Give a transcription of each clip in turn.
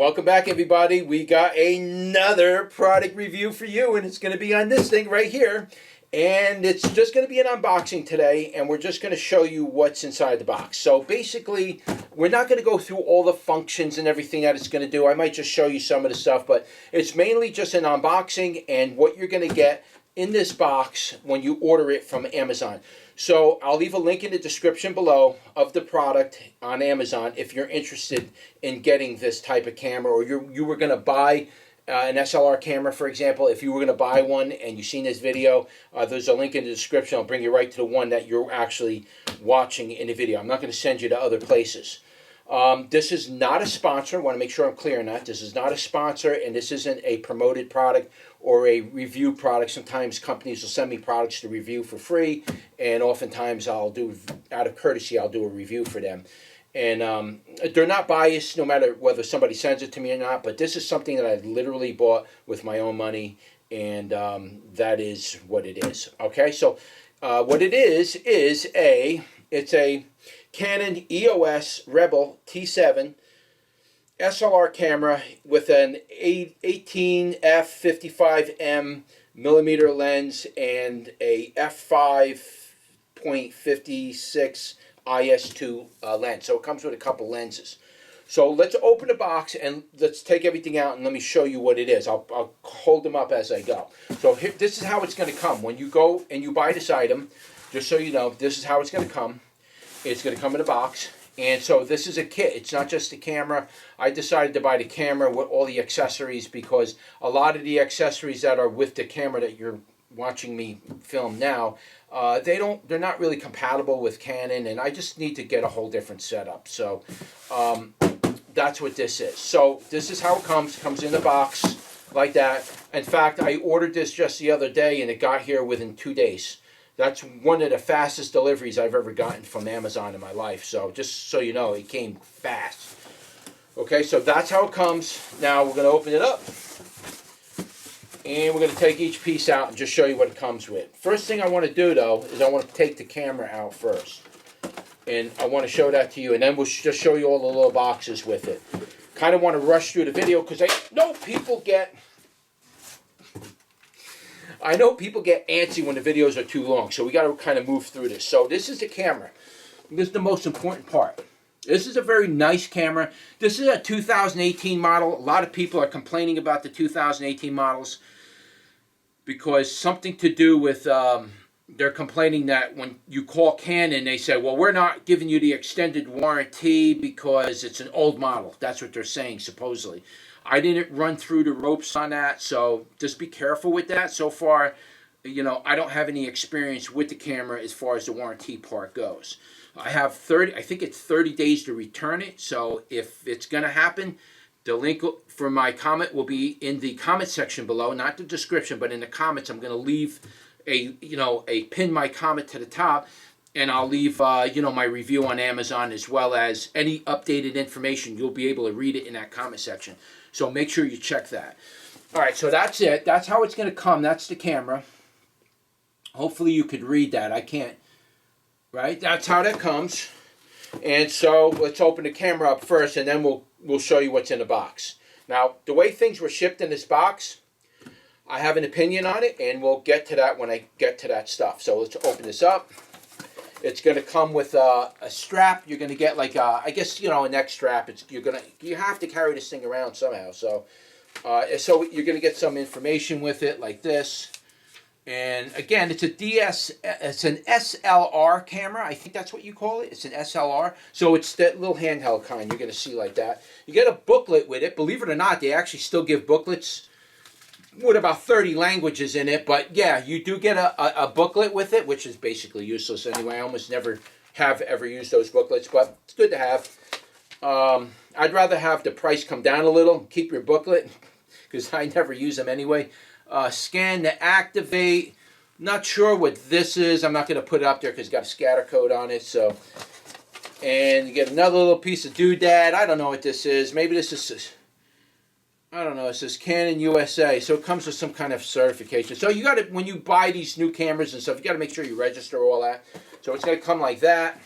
Welcome back, everybody. We got another product review for you, and it's going to be on this thing right here. And it's just going to be an unboxing today, and we're just going to show you what's inside the box. So basically, we're not going to go through all the functions and everything that it's going to do. I might just show you some of the stuff, but it's mainly just an unboxing and what you're going to get in this box when you order it from Amazon. So I'll leave a link in the description below of the product on Amazon if you're interested in getting this type of camera, or you were going to buy an SLR camera, for example. If you were going to buy one and you've seen this video, there's a link in the description. I'll bring you right to the one that you're actually watching in the video. I'm not going to send you to other places. This is not a sponsor. I want to make sure I'm clear on that. This is not a sponsor, and this isn't a promoted product or a review product. Sometimes companies will send me products to review for free, and oftentimes I'll do, out of courtesy, I'll do a review for them. And they're not biased no matter whether somebody sends it to me or not, but this is something that I literally bought with my own money, and that is what it is. Okay, so what it is it's a Canon EOS Rebel T7 SLR camera with an 18 f/55mm millimeter lens and a f5.56 IS2 lens. So it comes with a couple lenses. So let's open the box and let's take everything out and let me show you what it is. I'll hold them up as I go. So here, this is how it's going to come. When you go and you buy this item, just so you know, this is how it's going to come. It's going to come in a box. And so this is a kit. It's not just the camera. I decided to buy the camera with all the accessories because a lot of the accessories that are with the camera that you're watching me film now, they're not really compatible with Canon, and I just need to get a whole different setup. So that's what this is. So this is how it comes. It comes in a box like that. In fact, I ordered this just the other day, and it got here within 2 days. That's one of the fastest deliveries I've ever gotten from Amazon in my life. So just so you know, it came fast. Okay, so that's how it comes. Now we're going to open it up. And we're going to take each piece out and just show you what it comes with. First thing I want to do, though, is I want to take the camera out first. And I want to show that to you. And then we'll just show you all the little boxes with it. Kind of want to rush through the video because I know people get antsy when the videos are too long, so we got to kind of move through this. So this is the camera. This is the most important part. This is a very nice camera. This is a 2018 model. A lot of people are complaining about the 2018 models because something to do with, they're complaining that when you call Canon, they say, well, we're not giving you the extended warranty because it's an old model. That's what they're saying, supposedly. I didn't run through the ropes on that, so just be careful with that. So far, you know, I don't have any experience with the camera as far as the warranty part goes. I have 30, I think it's 30 days to return it, so if it's going to happen, the link for my comment will be in the comment section below, not the description, but in the comments. I'm going to leave pin my comment to the top, and I'll leave, my review on Amazon as well as any updated information. You'll be able to read it in that comment section. So make sure you check that. All right, so that's it. That's how it's going to come. That's the camera. Hopefully you could read that. I can't. Right? That's how that comes. And so let's open the camera up first, and then we'll show you what's in the box. Now, the way things were shipped in this box, I have an opinion on it, and we'll get to that when I get to that stuff. So let's open this up. It's going to come with a strap. You're going to get like a, I guess, a neck strap. You have to carry this thing around somehow. So you're going to get some information with it like this. And again, it's an SLR camera. I think that's what you call it. It's an SLR. So it's that little handheld kind you're going to see like that. You get a booklet with it. Believe it or not, they actually still give booklets with about 30 languages in it, but yeah, you do get a booklet with it, which is basically useless anyway. I almost never have ever used those booklets, but it's good to have. I'd rather have the price come down a little, keep your booklet, because I never use them anyway. Scan to activate. Not sure what this is. I'm not going to put it up there because it's got a scatter code on it. So, and you get another little piece of doodad. I don't know what this is. Maybe this is, I don't know, it says Canon USA, so it comes with some kind of certification. So you got to, when you buy these new cameras and stuff, you got to make sure you register all that. So it's going to come like that,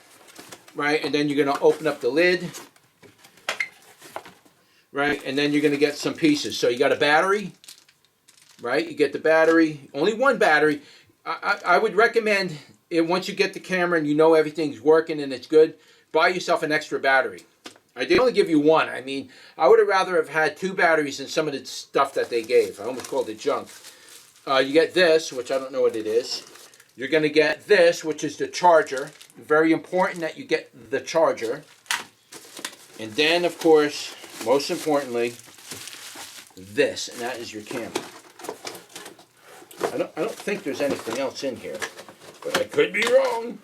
right? And then you're going to open up the lid, right? And then you're going to get some pieces. So you got a battery, right? You get the battery, only one battery. I would recommend it once you get the camera and you know everything's working and it's good, buy yourself an extra battery. They only give you one. I mean, I would have rather have had 2 batteries than some of the stuff that they gave. I almost called it junk. You get this, which I don't know what it is. You're going to get this, which is the charger. Very important that you get the charger. And then, of course, most importantly, this, and that is your camera. I don't think there's anything else in here, but I could be wrong.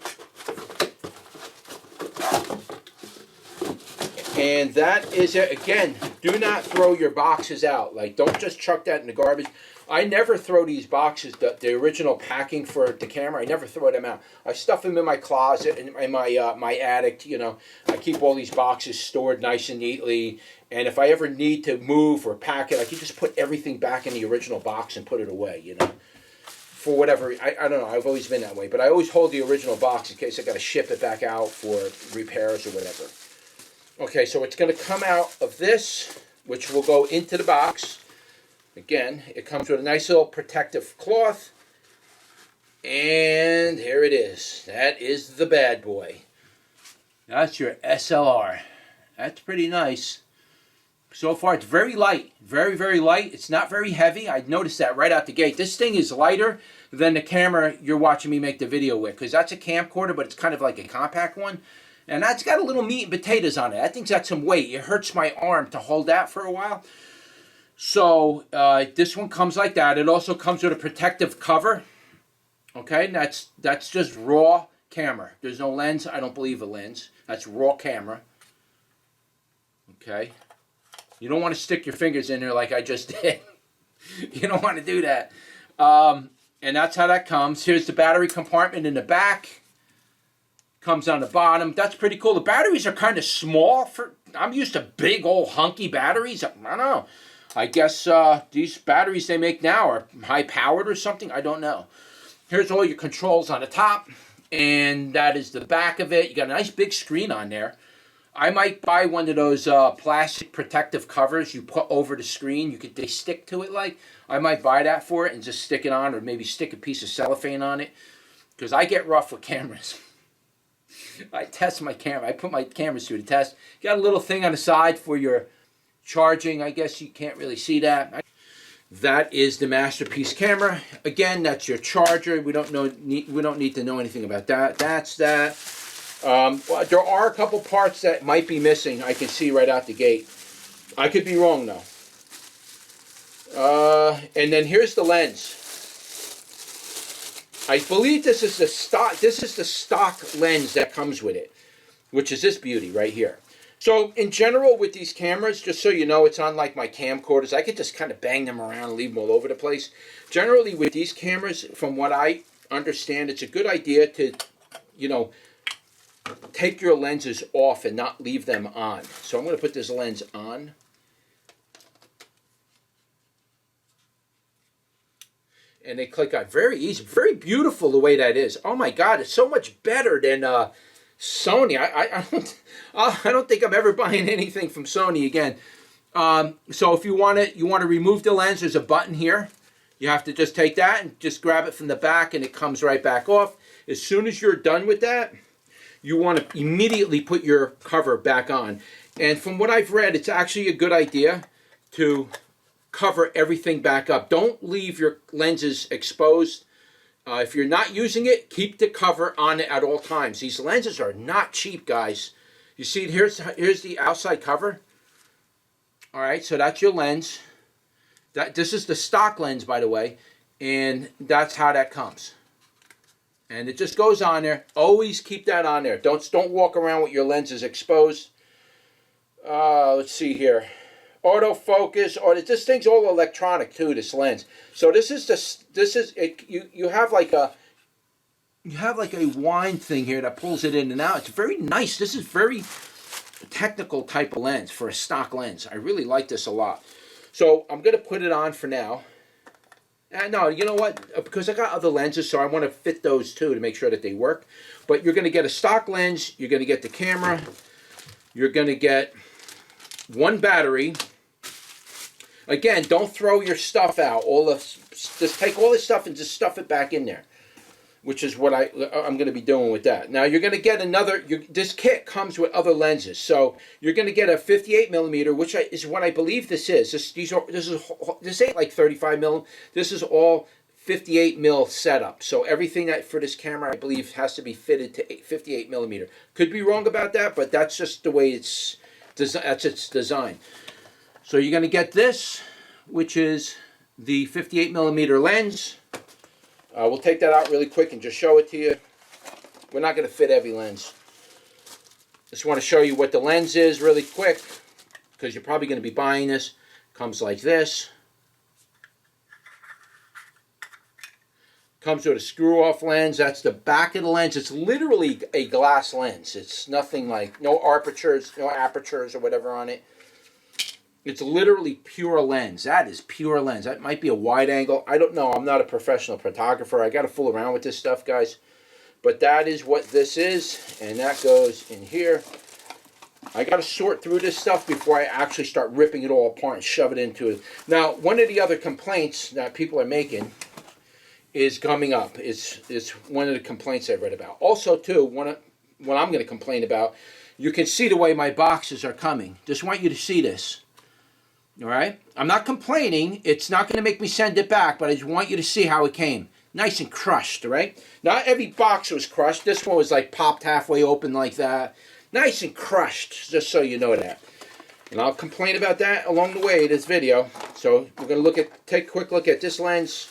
And that is it. Again, do not throw your boxes out. Like, don't just chuck that in the garbage. I never throw these boxes, the original packing for the camera, I never throw them out. I stuff them in my closet, in my attic, you know. I keep all these boxes stored nice and neatly. And if I ever need to move or pack it, I can just put everything back in the original box and put it away, you know. For whatever, I don't know, I've always been that way. But I always hold the original box in case I got to ship it back out for repairs or whatever. Okay, so it's going to come out of this, which will go into the box. Again, it comes with a nice little protective cloth. And here it is. That is the bad boy. That's your SLR. That's pretty nice. So far, it's very light. Very, very light. It's not very heavy. I noticed that right out the gate. This thing is lighter than the camera you're watching me make the video with. Because that's a camcorder, but it's kind of like a compact one. And that's got a little meat and potatoes on it. That thing's got some weight. It hurts my arm to hold that for a while. So this one comes like that. It also comes with a protective cover. Okay, and that's just raw camera. There's no lens. I don't believe a lens. That's raw camera. Okay. You don't want to stick your fingers in there like I just did. You don't want to do that. And that's how that comes. Here's the battery compartment in the back. Comes on the bottom. That's pretty cool. The batteries are kind of small. I'm used to big old hunky batteries. I don't know. I guess these batteries they make now are high powered or something. I don't know. Here's all your controls on the top. And that is the back of it. You got a nice big screen on there. I might buy one of those plastic protective covers you put over the screen. They stick to it like. I might buy that for it and just stick it on, or maybe stick a piece of cellophane on it. Because I get rough with cameras. I test my camera. I put my cameras through the test. Got a little thing on the side for your charging. I guess you can't really see that. That is the Masterpiece camera. Again, that's your charger. We don't need to know anything about that. That's that. Well, there are a couple parts that might be missing. I can see right out the gate. I could be wrong though. And then here's the lens. I believe this is the stock. This is the stock lens that comes with it, which is this beauty right here. So in general with these cameras, just so you know, it's unlike my camcorders. I could just kind of bang them around and leave them all over the place. Generally with these cameras, from what I understand, it's a good idea to, you know, take your lenses off and not leave them on. So I'm going to put this lens on. And they click on. Very easy. Very beautiful the way that is. Oh my God, it's so much better than Sony. I don't think I'm ever buying anything from Sony again. So if you want to remove the lens, there's a button here. You have to just take that and just grab it from the back and it comes right back off. As soon as you're done with that, you want to immediately put your cover back on. And from what I've read, it's actually a good idea to cover everything back up. Don't leave your lenses exposed. If you're not using it, keep the cover on it at all times. These lenses are not cheap, guys. You see, here's the outside cover. All right, so that's your lens. This is the stock lens, by the way, and that's how that comes. And it just goes on there. Always keep that on there. Don't walk around with your lenses exposed. Let's see here. Autofocus. This thing's all electronic too. This lens. So you have like a wind thing here that pulls it in and out. It's very nice. This is very technical type of lens for a stock lens. I really like this a lot. So I'm gonna put it on for now. No, you know what? Because I got other lenses, so I want to fit those too to make sure that they work. But you're going to get a stock lens. You're going to get the camera. You're going to get one battery. Again, don't throw your stuff out. Just take all this stuff and just stuff it back in there, which is what I'm going to be doing with that. Now you're going to get this kit comes with other lenses. So you're going to get a 58 millimeter, which is what I believe this is. This ain't like 35 mil. This is all 58 mil setup. So everything for this camera, I believe, has to be fitted to 58 millimeter. Could be wrong about that, but that's just the way that's its design. So you're going to get this, which is the 58 millimeter lens. We'll take that out really quick and just show it to you. We're not going to fit every lens. Just want to show you what the lens is really quick, because you're probably going to be buying this. Comes like this. Comes with a screw-off lens. That's the back of the lens. It's literally a glass lens. It's nothing like, no apertures or whatever on it. It's literally pure lens. That is pure lens. That might be a wide angle. I don't know. I'm not a professional photographer. I got to fool around with this stuff, guys. But that is what this is, and that goes in here. I got to sort through this stuff before I actually start ripping it all apart and shove it into it. Now, one of the other complaints that people are making is coming up. It's one of the complaints I've read about. Also, too, what I'm going to complain about, you can see the way my boxes are coming. Just want you to see this. All right? I'm not complaining. It's not going to make me send it back, but I just want you to see how it came. Nice and crushed, all right? Not every box was crushed. This one was like popped halfway open like that. Nice and crushed, just so you know that. And I'll complain about that along the way in this video. So we're going to take a quick look at this lens.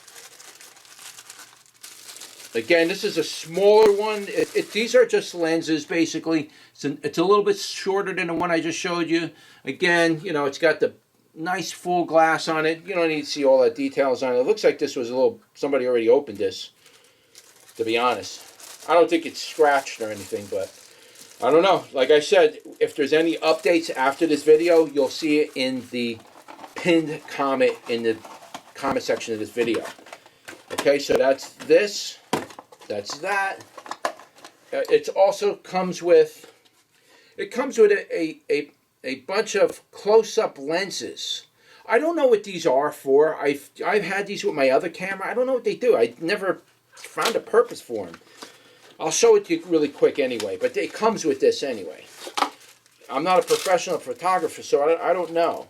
Again, this is a smaller one. These are just lenses, basically. It's a little bit shorter than the one I just showed you. Again, you know, it's got the nice full glass on it. You don't need to see all the details on it. It looks like this was somebody already opened this, to be honest. I don't think it's scratched or anything, but I don't know. Like I said, if there's any updates after this video, you'll see it in the pinned comment in the comment section of this video. Okay, so that's this. That's that. It also comes with a bunch of close-up lenses. I don't know what these are for. I've had these with my other camera. I don't know what they do. I never found a purpose for them. I'll show it to you really quick anyway, but it comes with this anyway. I'm not a professional photographer, so I don't know.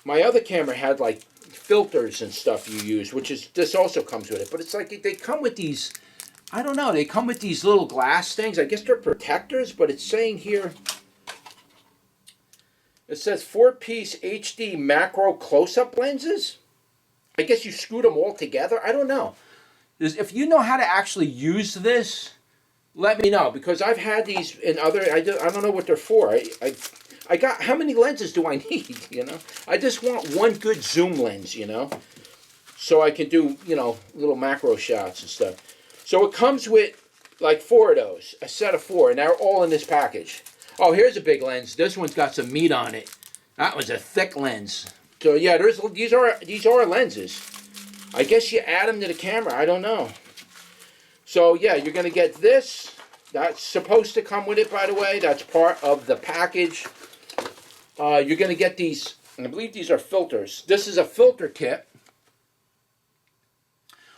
My other camera had like filters and stuff you use, this also comes with it. But it's like they come with these, I don't know, they come with these little glass things. I guess they're protectors, but it's saying here, it says 4-piece HD macro close-up lenses. I guess you screwed them all together. I don't know. If you know how to actually use this, let me know, because I've had these in other. I don't know what they're for. I got, how many lenses do I need? You know, I just want one good zoom lens. You know, so I can do little macro shots and stuff. So it comes with like 4 of those, a set of 4, and they're all in this package. Oh, here's a big lens. This one's got some meat on it. That was a thick lens. So yeah, these are lenses. I guess you add them to the camera. I don't know. So yeah, you're going to get this. That's supposed to come with it, by the way. That's part of the package. You're going to get these, and I believe these are filters. This is a filter kit.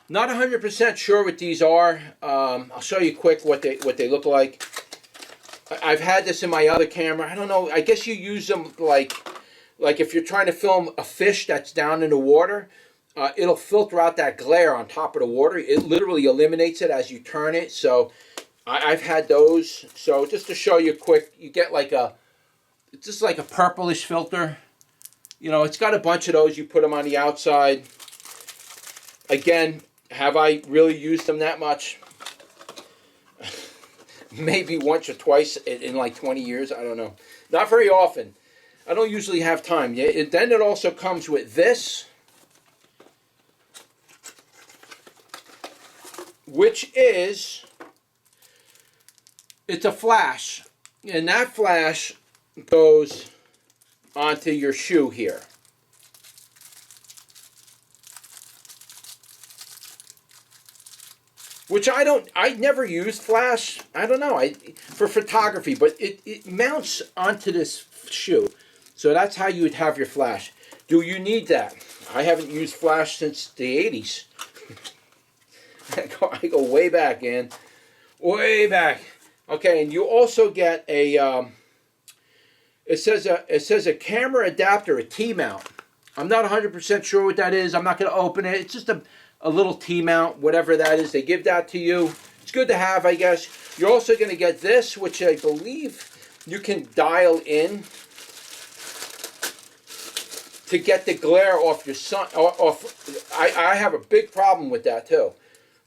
Not 100% sure what these are. I'll show you quick what they look like. I've had this in my other camera. I don't know. I guess you use them like if you're trying to film a fish that's down in the water. It'll filter out that glare on top of the water. It literally eliminates it as you turn it. So I've had those. So just to show you quick, you get it's just like a purplish filter. You know, it's got a bunch of those. You put them on the outside. Again, have I really used them that much? Maybe once or twice in like 20 years. I don't know. Not very often. I don't usually have time. Then it also comes with this, which is, it's a flash. And that flash goes onto your shoe here. Which I never used flash. I don't know, for photography, but it mounts onto this shoe. So that's how you would have your flash. Do you need that? I haven't used flash since the 80s. I go way back, Ann. Way back. Okay, and you also get a, it says a camera adapter, a T-mount. I'm not 100% sure what that is. I'm not going to open it. It's just a little T-mount, whatever that is. They give that to you. It's good to have, I guess. You're also going to get this, which I believe you can dial in to get the glare off your sun. I have a big problem with that too,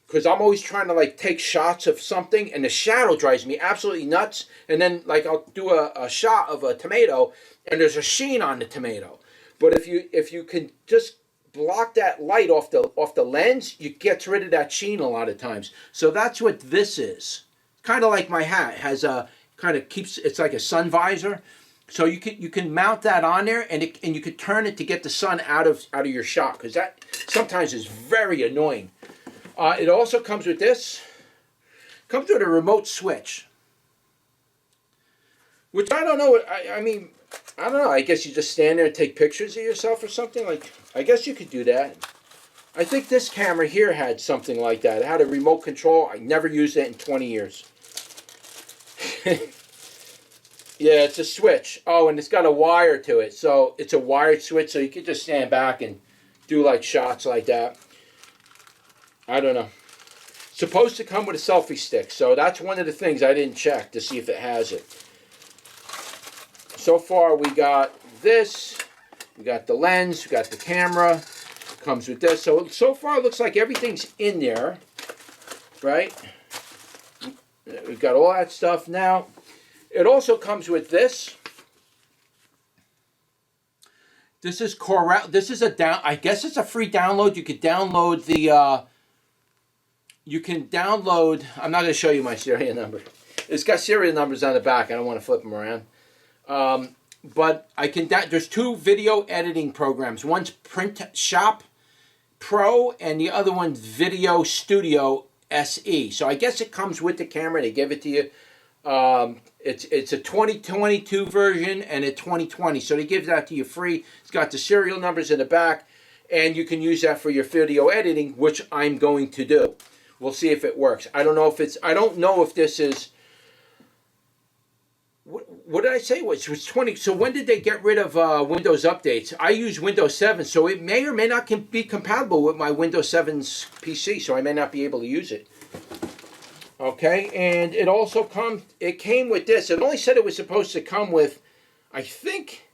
because I'm always trying to like take shots of something, and the shadow drives me absolutely nuts. And then like I'll do a shot of a tomato, and there's a sheen on the tomato. But if you can just block that light off the lens, you get rid of that sheen a lot of times. So that's what this is. Kind of like my hat. It has a kind of keeps, it's like a sun visor. So you can mount that on there, and you can turn it to get the sun out of your shot, because that sometimes is very annoying. It also comes with this. Comes with a remote switch, which I don't know. I mean, I don't know. I guess you just stand there and take pictures of yourself or something. Like, I guess you could do that. I think this camera here had something like that. It had a remote control. I never used it in 20 years. Yeah, it's a switch. Oh, and it's got a wire to it. So it's a wired switch, so you can just stand back and do like shots like that. I don't know. Supposed to come with a selfie stick. So that's one of the things I didn't check to see if it has it. So far we got this. We got the lens. We got the camera. It comes with this. So far it looks like everything's in there. Right? We've got all that stuff now. It also comes with this. This is Corel. This is I guess it's a free download. You could download the. You can download. I'm not going to show you my serial number. It's got serial numbers on the back. I don't want to flip them around. But I can. There's two video editing programs. One's Print Shop Pro, and the other one's Video Studio SE. So I guess it comes with the camera. They give it to you. It's a 2022 version and a 2020, so they give that to you free. It's got the serial numbers in the back, and you can use that for your video editing, which I'm going to do. We'll see if it works. I don't know if this is. What did I say? It was 20. So when did they get rid of Windows updates? I use Windows 7, so it may or may not be compatible with my Windows 7's PC, so I may not be able to use it. Okay, and it also came with this. It only said it was supposed to come with, I think,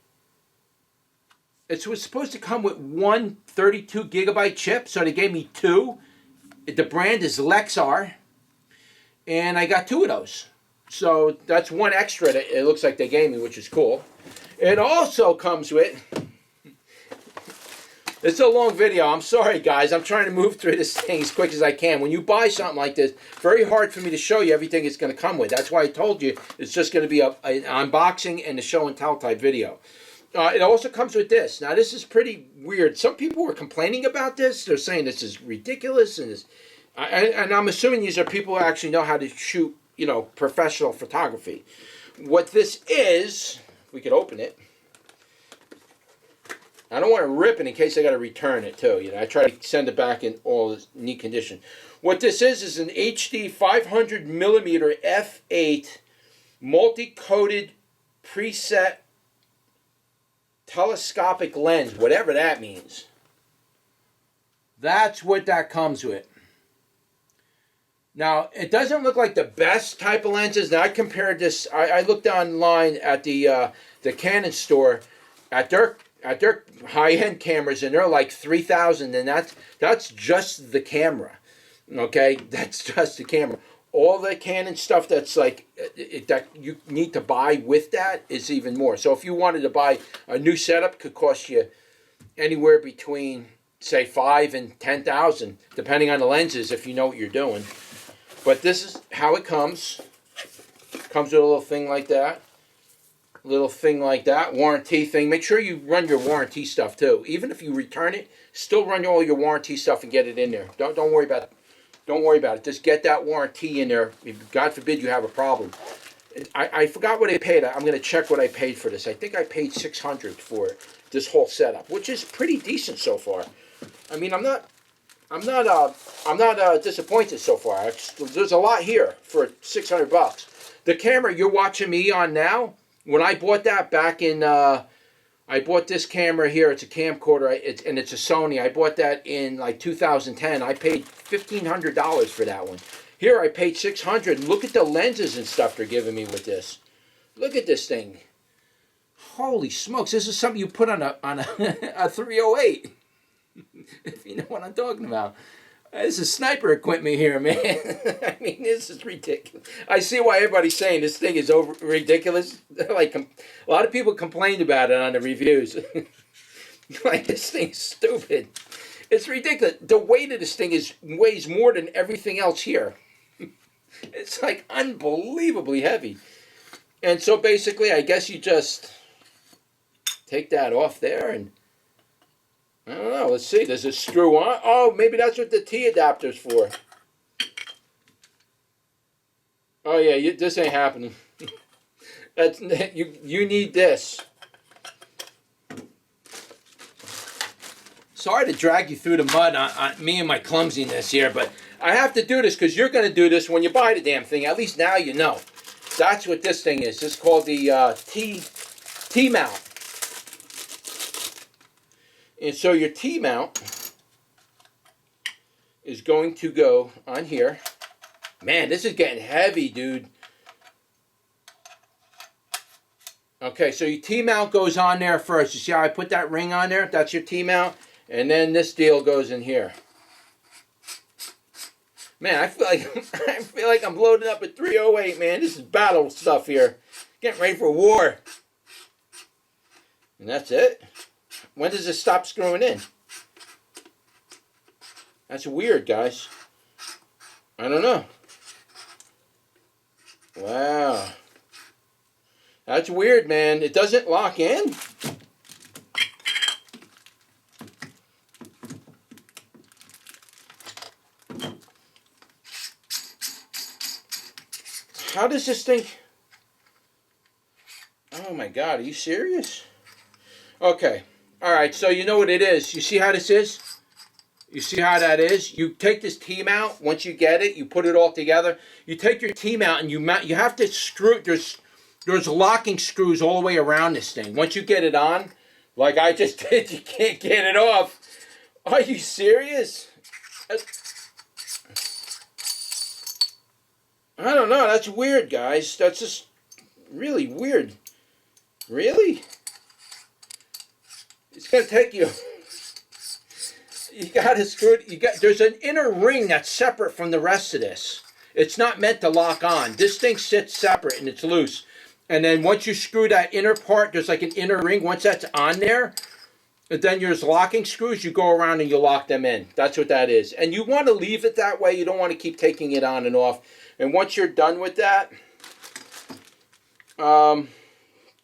it was supposed to come with one 32 gigabyte chip, so they gave me two. The brand is Lexar, and I got two of those. So that's one extra that it looks like they gave me, which is cool. It also comes with, it's a long video. I'm sorry, guys. I'm trying to move through this thing as quick as I can. When you buy something like this, very hard for me to show you everything it's going to come with. That's why I told you it's just going to be an unboxing and a show and tell type video. It also comes with this. Now, this is pretty weird. Some people were complaining about this. They're saying this is ridiculous. And I'm assuming these are people who actually know how to shoot, professional photography. What this is, if we could open it. I don't want to rip it in case I got to return it too. I try to send it back in all this neat condition. What this is an HD 500 millimeter f8 multi-coated preset telescopic lens, whatever that means. That's what that comes with. Now, it doesn't look like the best type of lenses. Now, I compared this. I looked online at the Canon store at their high-end cameras, and they're like $3,000, and that's just the camera. Okay, that's just the camera. All the Canon stuff that's like that you need to buy with that is even more. So if you wanted to buy a new setup, could cost you anywhere between say $5,000 and $10,000, depending on the lenses, if you know what you're doing. But this is how it comes. Comes with a little thing like that. Warranty thing. Make sure you run your warranty stuff too. Even if you return it, still run all your warranty stuff and get it in there. Don't worry about it. Don't worry about it. Just get that warranty in there. If God forbid you have a problem. I forgot what I paid. I'm going to check what I paid for this. I think I paid $600 for it. this whole setup, which is pretty decent so far. I mean, I'm not disappointed so far. There's a lot here for $600. The camera you're watching me on now, when I bought that back in, I bought this camera here. It's a camcorder, and it's a Sony. I bought that in like 2010. I paid $1,500 for that one. Here I paid $600. Look at the lenses and stuff they're giving me with this. Look at this thing. Holy smokes! This is something you put on a a 308. If you know what I'm talking about. This is sniper equipment here, man. I mean, this is ridiculous. I see why everybody's saying this thing is ridiculous. Like, a lot of people complained about it on the reviews. Like, this thing's stupid. It's ridiculous. The weight of this thing weighs more than everything else here. It's like unbelievably heavy. And so basically, I guess you just take that off there and I don't know. Let's see. Does it screw on? Oh, maybe that's what the T adapter's for. Oh yeah, this ain't happening. That's you need this. Sorry to drag you through the mud on me and my clumsiness here, but I have to do this because you're going to do this when you buy the damn thing. At least now you know. That's what this thing is. This is called the T-mount. And so your T-mount is going to go on here. Man, this is getting heavy, dude. Okay, so your T-mount goes on there first. You see how I put that ring on there? That's your T-mount. And then this deal goes in here. Man, I feel like I'm loading up a 308, man. This is battle stuff here. Getting ready for war. And that's it. When does it stop screwing in? That's weird, guys. I don't know. Wow. That's weird, man. It doesn't lock in. How does this thing... Oh my God, are you serious? Okay. Alright, so you know what it is. You see how this is? You see how that is? You take this T-mount, once you get it, you put it all together. You take your T-mount and you mount, you have to screw, there's locking screws all the way around this thing. Once you get it on, like I just did, you can't get it off. Are you serious? I don't know, that's weird, guys. That's just really weird. Really? It's going to take you... You got to screw it. There's an inner ring that's separate from the rest of this. It's not meant to lock on. This thing sits separate and it's loose. And then once you screw that inner part, there's like an inner ring. Once that's on there, then there's locking screws. You go around and you lock them in. That's what that is. And you want to leave it that way. You don't want to keep taking it on and off. And once you're done with that,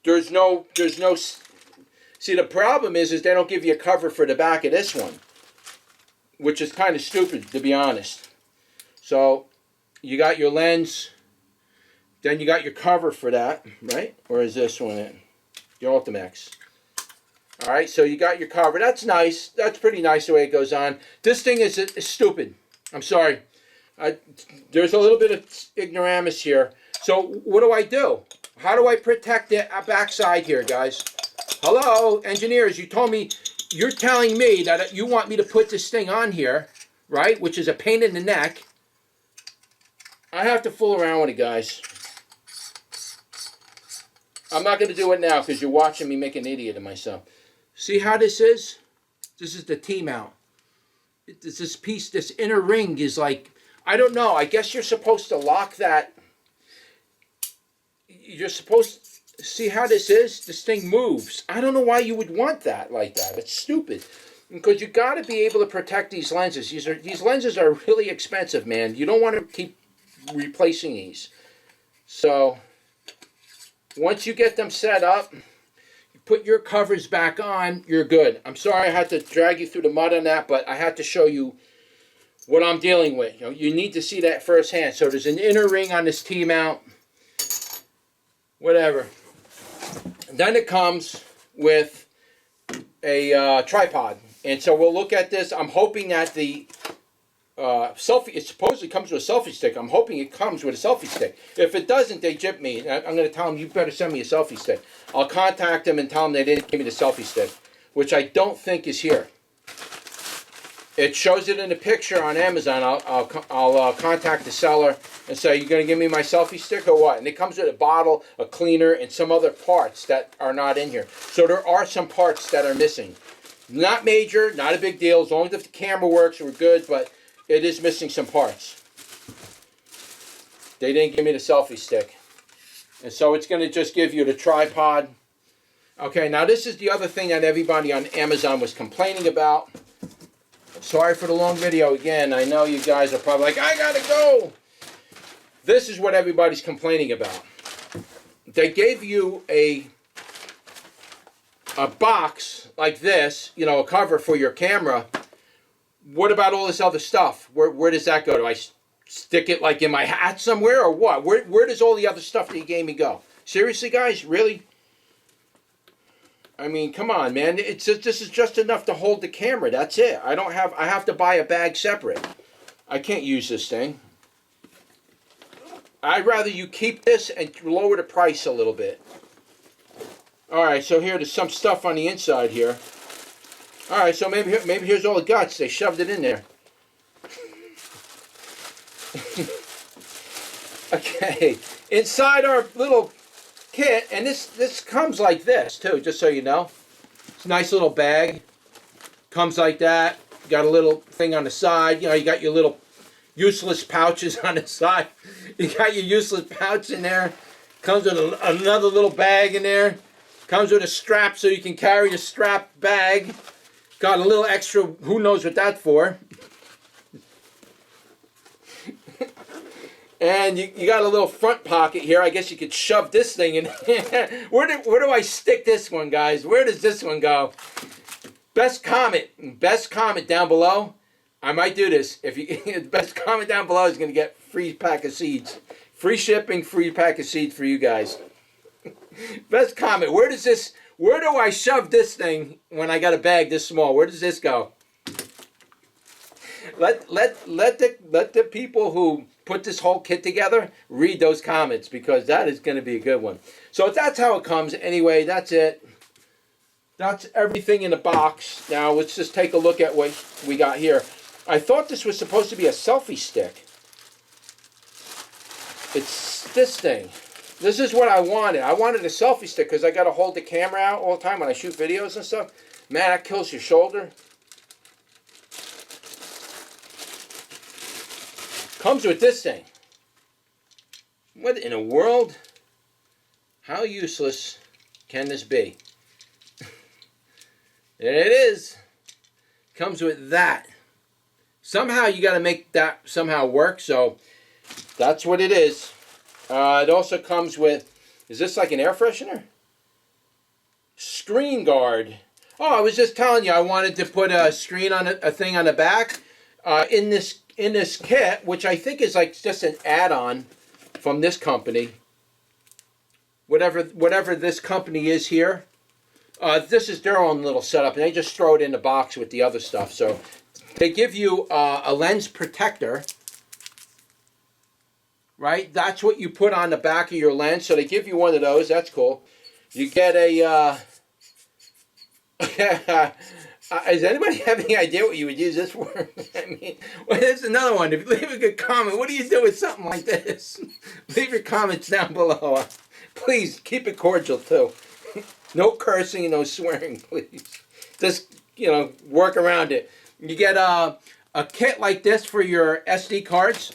there's no... See, the problem is they don't give you a cover for the back of this one, which is kind of stupid, to be honest. So, you got your lens, then you got your cover for that, right? Or is this one in? Your Ultimax. Alright, so you got your cover. That's nice. That's pretty nice the way it goes on. This thing is stupid. I'm sorry. There's a little bit of ignoramus here. So, what do? How do I protect the backside here, guys? Hello, engineers, you're telling me that you want me to put this thing on here, right? Which is a pain in the neck. I have to fool around with it, guys. I'm not going to do it now because you're watching me make an idiot of myself. See how this is? This is the T-mount. This piece, this inner ring is like, I don't know. I guess you're supposed to lock that. You're supposed to... See how this is? This thing moves. I don't know why you would want that like that. It's stupid. Because you got to be able to protect these lenses. These lenses are really expensive, man. You don't want to keep replacing these. So, once you get them set up, you put your covers back on, you're good. I'm sorry I had to drag you through the mud on that, but I had to show you what I'm dealing with. You need to see that firsthand. So, there's an inner ring on this T-mount. Whatever. Then it comes with a tripod. And so we'll look at this. I'm hoping that the selfie, it supposedly comes with a selfie stick. I'm hoping it comes with a selfie stick. If it doesn't, they jip me. I'm going to tell them, you better send me a selfie stick. I'll contact them and tell them they didn't give me the selfie stick, which I don't think is here. It shows it in the picture on Amazon. I'll contact the seller and say, you going to give me my selfie stick or what? And it comes with a bottle, a cleaner, and some other parts that are not in here. So there are some parts that are missing. Not major, not a big deal. As long as the camera works, we're good, but it is missing some parts. They didn't give me the selfie stick. And so it's going to just give you the tripod. Okay, now this is the other thing that everybody on Amazon was complaining about. Sorry for the long video again. I know you guys are probably like, I gotta go. This is what everybody's complaining about. They gave you a box like this, you know, a cover for your camera. What about all this other stuff? Where does that go? Do I stick it like in my hat somewhere or what? Where does all the other stuff that you gave me go? Seriously, guys? Really? I mean, come on, man. This is just enough to hold the camera. That's it. I have to buy a bag separate. I can't use this thing. I'd rather you keep this and lower the price a little bit. All right, so there's some stuff on the inside here. All right, so maybe here's all the guts. They shoved it in there. Okay, inside our little kit, and this comes like this too, just so you know. It's a nice little bag. Comes like that. Got a little thing on the side. You know, you got your little useless pouches on the side. You got your useless pouch in there. Comes with another little bag in there. Comes with a strap so you can carry the strap bag. Got a little extra, who knows what that's for. And you got a little front pocket here. I guess you could shove this thing in. Where do I stick this one, guys? Where does this one go? Best comment down below. I might do this. If you best comment down below is going to get free pack of seeds. Free shipping, free pack of seeds for you guys. Best comment. Where do I shove this thing when I got a bag this small? Where does this go? Let the people who put this whole kit together read those comments, because that is going to be a good one. So that's how it comes. Anyway, that's it. That's everything in the box. Now let's just take a look at what we got here. I thought this was supposed to be a selfie stick. It's this thing. This is what I wanted. I wanted a selfie stick because I got to hold the camera out all the time when I shoot videos and stuff. Man, that kills your shoulder. Comes with this thing. What in the world? How useless can this be? There it is. Comes with that. Somehow you got to make that somehow work, so that's what it is. It also comes with, is this like an air freshener? Screen guard. Oh, I was just telling you I wanted to put a screen on a thing on the back in this kit, which I think is like just an add-on from this company. Whatever this company is here. This is their own little setup, and they just throw it in the box with the other stuff. So they give you a lens protector, right? That's what you put on the back of your lens. So they give you one of those. That's cool. You get a... does anybody have any idea what you would use this for? I mean, well, there's another one. If you leave a good comment, what do you do with something like this? Leave your comments down below. Please, keep it cordial, too. No cursing, no swearing, please. Just, work around it. You get a kit like this for your SD cards.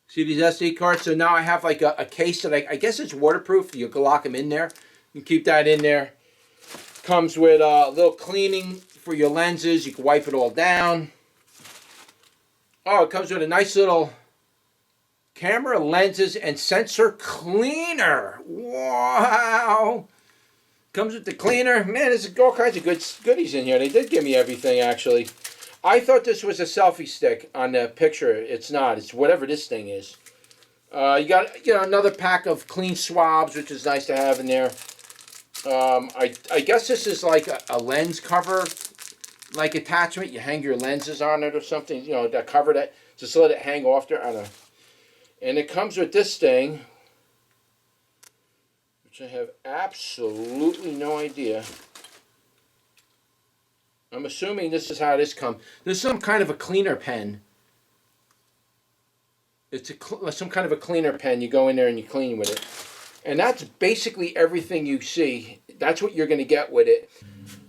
See these SD cards? So now I have like a case that I guess it's waterproof. You can lock them in there. You can keep that in there. Comes with a little cleaning for your lenses. You can wipe it all down. Oh, it comes with a nice little camera, lenses, and sensor cleaner. Wow. Comes with the cleaner. Man, there's all kinds of goodies in here. They did give me everything, actually. I thought this was a selfie stick on the picture. It's not. It's whatever this thing is. You got another pack of clean swabs, which is nice to have in there. I guess this is like a lens cover, like attachment. You hang your lenses on it or something. You know, that cover that, just let it hang off there. I don't know. And it comes with this thing, which I have absolutely no idea. I'm assuming this is how this comes. This is some kind of a cleaner pen. It's some kind of a cleaner pen. You go in there and you clean with it. And that's basically everything you see. That's what you're going to get with it.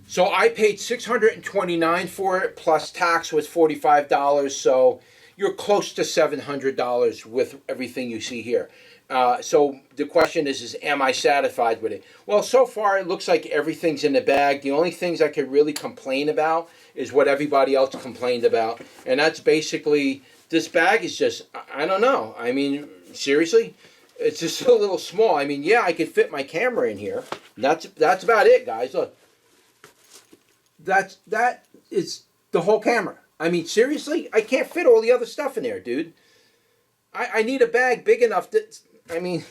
So I paid $629 for it, plus tax was $45. So you're close to $700 with everything you see here. So the question is am I satisfied with it? Well, so far it looks like everything's in the bag. The only things I could really complain about is what everybody else complained about. And that's basically, this bag is just, I don't know. I mean, seriously? It's just a little small. I mean, yeah, I could fit my camera in here. That's about it, guys. Look. That is the whole camera. I mean, seriously? I can't fit all the other stuff in there, dude. I need a bag big enough that, I mean,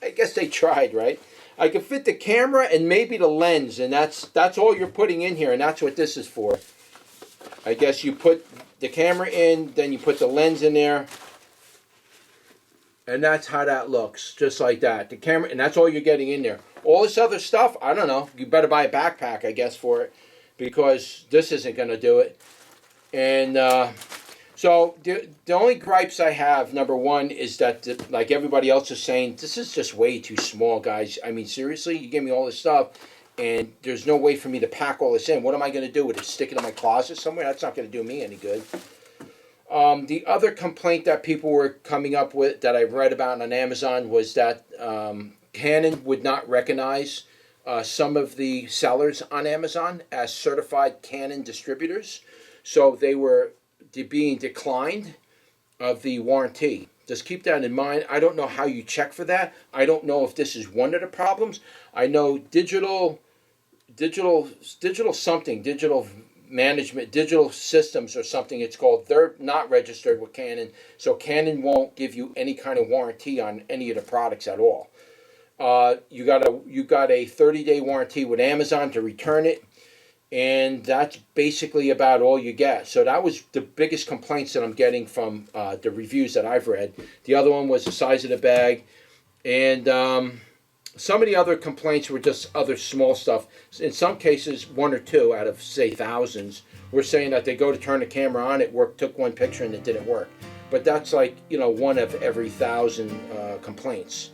I guess they tried, right? I could fit the camera and maybe the lens, and that's all you're putting in here, and that's what this is for. I guess you put the camera in, then you put the lens in there, and that's how that looks, just like that. The camera, and that's all you're getting in there. All this other stuff, I don't know. You better buy a backpack, I guess, for it, because this isn't going to do it. And so the only gripes I have, number one, is that, like everybody else is saying, this is just way too small, guys. I mean, seriously, you give me all this stuff, and there's no way for me to pack all this in. What am I going to do with it? Stick it in my closet somewhere? That's not going to do me any good. The other complaint that people were coming up with that I read about on Amazon was that Canon would not recognize some of the sellers on Amazon as certified Canon distributors. So they were being declined of the warranty. Just keep that in mind. I don't know how you check for that. I don't know if this is one of the problems. I know digital management, digital systems or something it's called, they're not registered with Canon, so Canon won't give you any kind of warranty on any of the products at all. You got a 30-day warranty with Amazon to return it, and that's basically about all you get. So that was the biggest complaints that I'm getting from the reviews that I've read. The other one was the size of the bag, and some of the other complaints were just other small stuff. In some cases, one or two out of, say, thousands were saying that they go to turn the camera on, took one picture and it didn't work. But that's like, you know, one of every 1,000 complaints.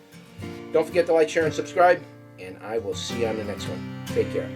Don't forget to like, share, and subscribe, and I will see you on the next one. Take care.